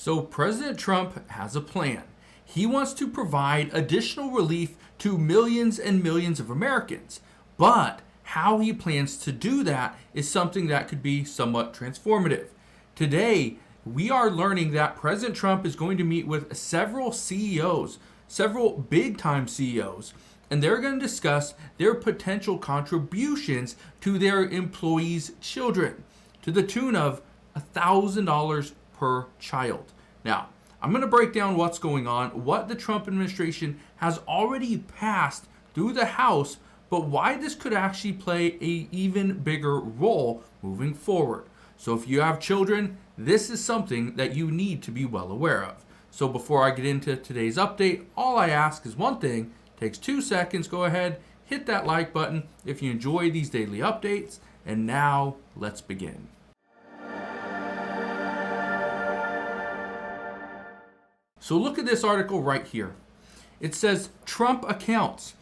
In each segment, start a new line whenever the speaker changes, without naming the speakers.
So President Trump has a plan. He wants to provide additional relief to millions and millions of Americans. But how he plans to do that is something that could be somewhat transformative. Today, we are learning that President Trump is going to meet with several CEOs, several big-time CEOs, and they're going to discuss their potential contributions to their employees' children to the tune of $1,000 per child. Now, I'm going to break down what's going on, what the Trump administration has already passed through the House, but why this could actually play an even bigger role moving forward. So if you have children, this is something that you need to be well aware of. So before I get into today's update, all I ask is one thing. It takes 2 seconds. Go ahead, hit that like button if you enjoy these daily updates. And now let's begin. So look at this article right here. It says Trump accounts,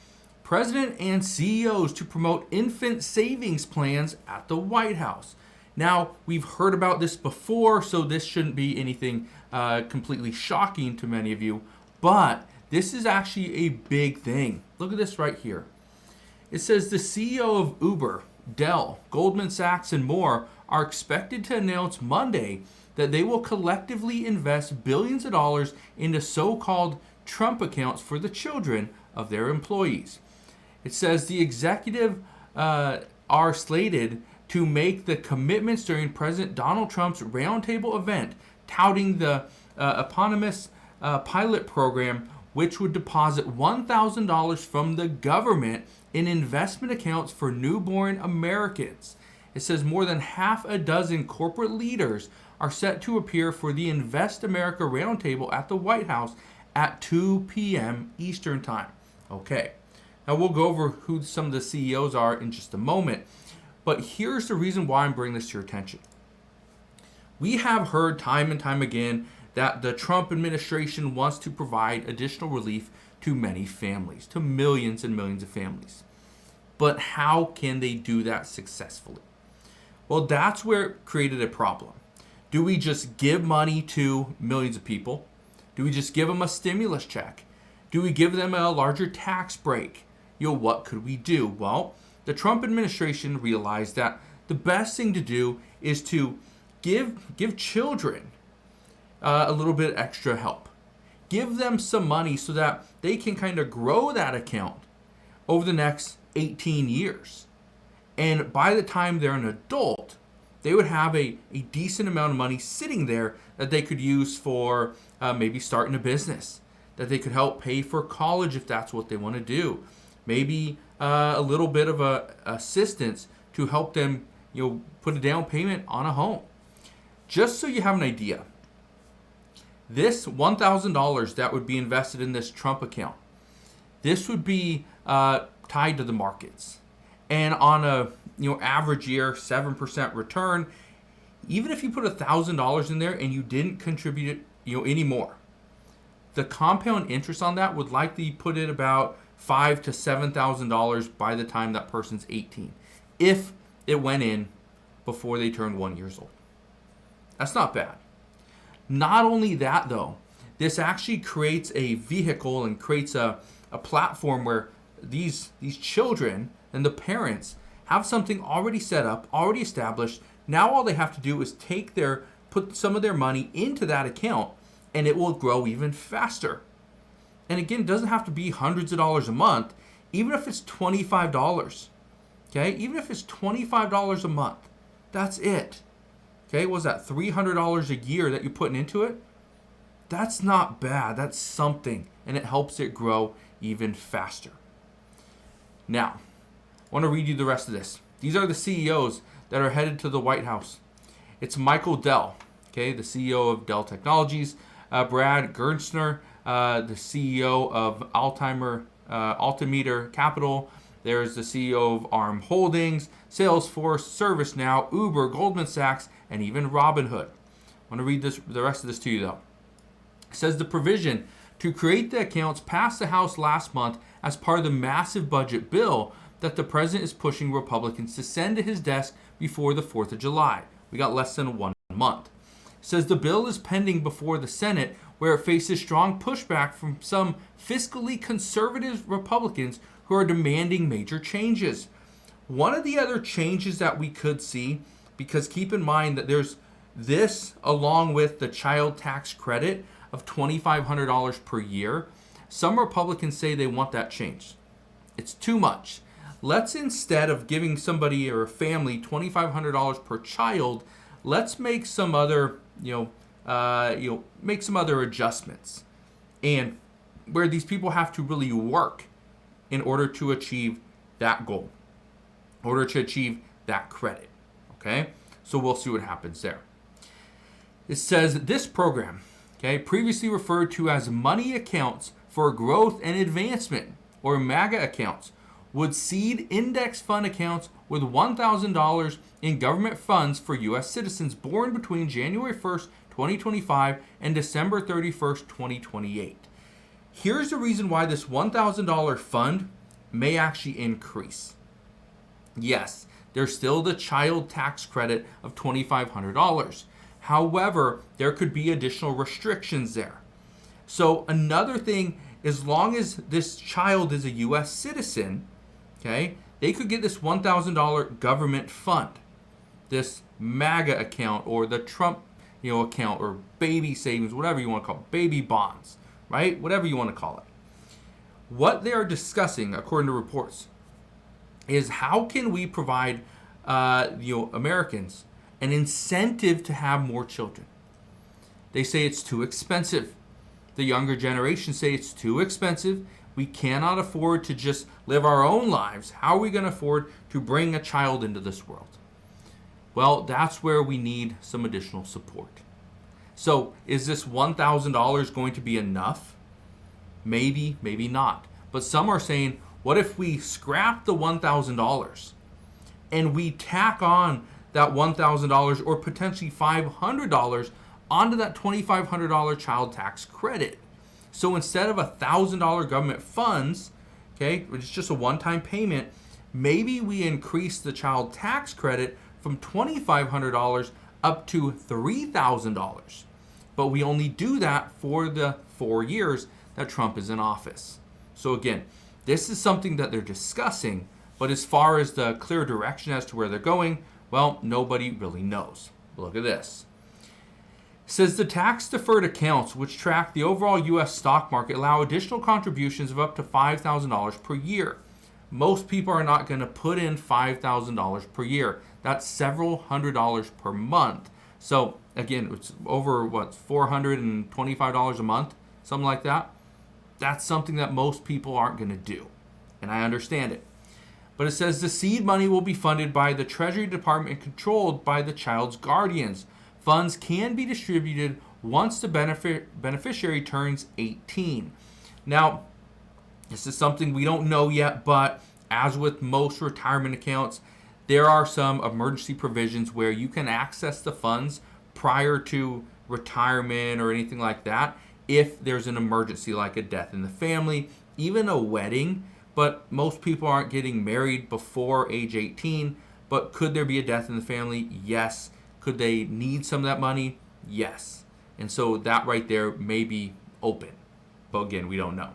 President and CEOs to promote infant savings plans at the White House. Now, we've heard about this before, so this shouldn't be anything completely shocking to many of you, but this is actually a big thing. Look at this right here. It says the CEO of Uber, Dell, Goldman Sachs, and more are expected to announce Monday that they will collectively invest billions of dollars into so-called Trump accounts for the children of their employees. It says the executive are slated to make the commitments during President Donald Trump's roundtable event, touting the eponymous pilot program, which would deposit $1,000 from the government in investment accounts for newborn Americans. It says more than half a dozen corporate leaders are set to appear for the Invest America Roundtable at the White House at 2 p.m. Eastern Time. Okay, now we'll go over who some of the CEOs are in just a moment, but here's the reason why I'm bringing this to your attention. We have heard time and time again that the Trump administration wants to provide additional relief to many families, to millions and millions of families. But how can they do that successfully? Well, that's where it created a problem. Do we just give money to millions of people? Do we just give them a stimulus check? Do we give them a larger tax break? What could we do? Well, the Trump administration realized that the best thing to do is to give children a little bit extra help. Give them some money so that they can kind of grow that account over the next 18 years. And by the time they're an adult, they would have a decent amount of money sitting there that they could use for maybe starting a business, that they could help pay for college if that's what they want to do. Maybe a little bit of assistance to help them put a down payment on a home. Just so you have an idea, this $1,000 that would be invested in this Trump account, this would be tied to the markets. And on a average year, 7% return, even if you put $1,000 in there and you didn't contribute any more, the compound interest on that would likely put it about $5,000 to $7,000 by the time that person's 18, if it went in before they turned 1 year old. That's not bad. Not only that, though, this actually creates a vehicle and creates a platform where these children and the parents have something already set up, already established. Now all they have to do is put some of their money into that account, and it will grow even faster. And again, it doesn't have to be hundreds of dollars a month, even if it's $25. Okay, even if it's $25 a month, that's it. Okay, was that $300 a year that you're putting into it? That's not bad. That's something, and it helps it grow even faster. Now, I want to read you the rest of this. These are the CEOs that are headed to the White House. It's Michael Dell, okay, the CEO of Dell Technologies, Brad Gerstner, the CEO of Altimeter Capital. There's the CEO of ARM Holdings, Salesforce, ServiceNow, Uber, Goldman Sachs, and even Robinhood. I want to read the rest of this to you, though. It says the provision to create the accounts passed the House last month as part of the massive budget bill that the president is pushing Republicans to send to his desk before the 4th of July. We got less than 1 month. says the bill is pending before the Senate, where it faces strong pushback from some fiscally conservative Republicans who are demanding major changes. One of the other changes that we could see, because keep in mind that there's this along with the child tax credit of $2,500 per year, some Republicans say they want that changed. It's too much. Let's, instead of giving somebody or a family $2,500 per child, let's make some other, make some other adjustments, and where these people have to really work in order to achieve that goal, in order to achieve that credit. Okay, so we'll see what happens there. It says this program, previously referred to as money accounts for growth and advancement, or MAGA accounts, would seed index fund accounts with $1,000 in government funds for U.S. citizens born between January 1st, 2025 and December 31st, 2028. Here's the reason why this $1,000 fund may actually increase. Yes, there's still the child tax credit of $2,500. However, there could be additional restrictions there. So another thing, as long as this child is a U.S. citizen, they could get this $1,000 government fund, this MAGA account or the Trump account or baby savings, whatever you want to call it, baby bonds, right? Whatever you want to call it. What they are discussing, according to reports, is how can we provide Americans an incentive to have more children. They say it's too expensive. The younger generation say it's too expensive. We cannot afford to just live our own lives. How are we going to afford to bring a child into this world? Well, that's where we need some additional support. So is this $1,000 going to be enough? Maybe, maybe not. But some are saying, what if we scrap the $1,000 and we tack on that $1,000 or potentially $500 onto that $2,500 child tax credit? So instead of $1,000 government funds, which is just a one-time payment, maybe we increase the child tax credit from $2,500 up to $3,000. But we only do that for the 4 years that Trump is in office. So again, this is something that they're discussing, but as far as the clear direction as to where they're going, well, nobody really knows. Look at this. It says the tax deferred accounts, which track the overall U.S. stock market, allow additional contributions of up to $5,000 per year. Most people are not going to put in $5,000 per year. That's several $100s per month. So again, it's over $425 a month, something like that. That's something that most people aren't going to do, and I understand it. But it says the seed money will be funded by the Treasury Department and controlled by the child's guardians. Funds can be distributed once the beneficiary turns 18. Now, this is something we don't know yet, but as with most retirement accounts, there are some emergency provisions where you can access the funds prior to retirement or anything like that if there's an emergency like a death in the family, even a wedding. But most people aren't getting married before age 18. But could there be a death in the family? Yes. Could they need some of that money? Yes. And so that right there may be open. But again, we don't know.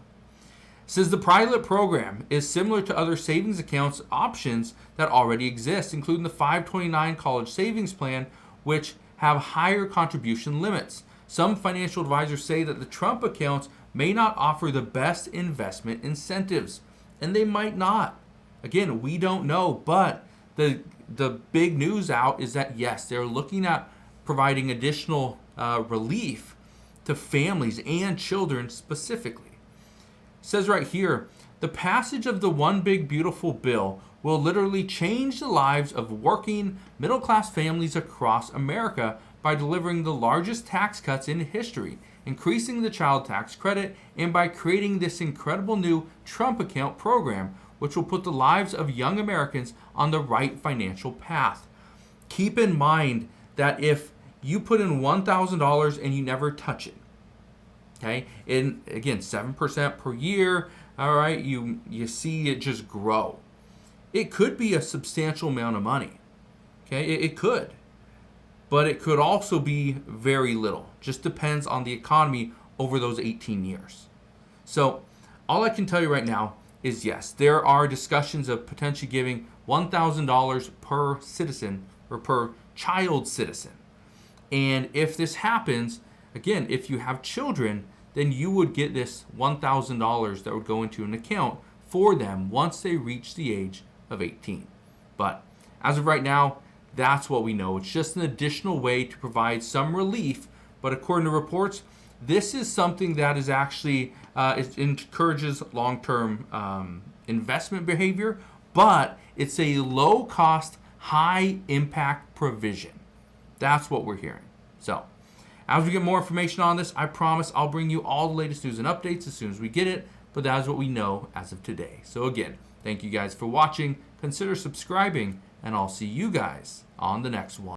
It says the pilot program is similar to other savings accounts options that already exist, including the 529 college savings plan, which have higher contribution limits. Some financial advisors say that the Trump accounts may not offer the best investment incentives. And they might not. Again, we don't know. But the big news out is that, yes, they're looking at providing additional relief to families and children specifically. It says right here, the passage of the One Big Beautiful Bill will literally change the lives of working middle-class families across America by delivering the largest tax cuts in history, increasing the child tax credit, and by creating this incredible new Trump account program, which will put the lives of young Americans on the right financial path. Keep in mind that if you put in $1,000 and you never touch it, and again, 7% per year, all right, you see it just grow. It could be a substantial amount of money, it could. but it could also be very little. Just depends on the economy over those 18 years. So all I can tell you right now is yes, there are discussions of potentially giving $1,000 per citizen or per child citizen. And if this happens, again, if you have children, then you would get this $1,000 that would go into an account for them once they reach the age of 18. But as of right now, that's what we know. It's just an additional way to provide some relief. But according to reports, this is something that is actually, it encourages long-term investment behavior, but it's a low-cost, high-impact provision. That's what we're hearing. So as we get more information on this, I promise I'll bring you all the latest news and updates as soon as we get it. But that is what we know as of today. So again, thank you guys for watching. Consider subscribing, and I'll see you guys on the next one.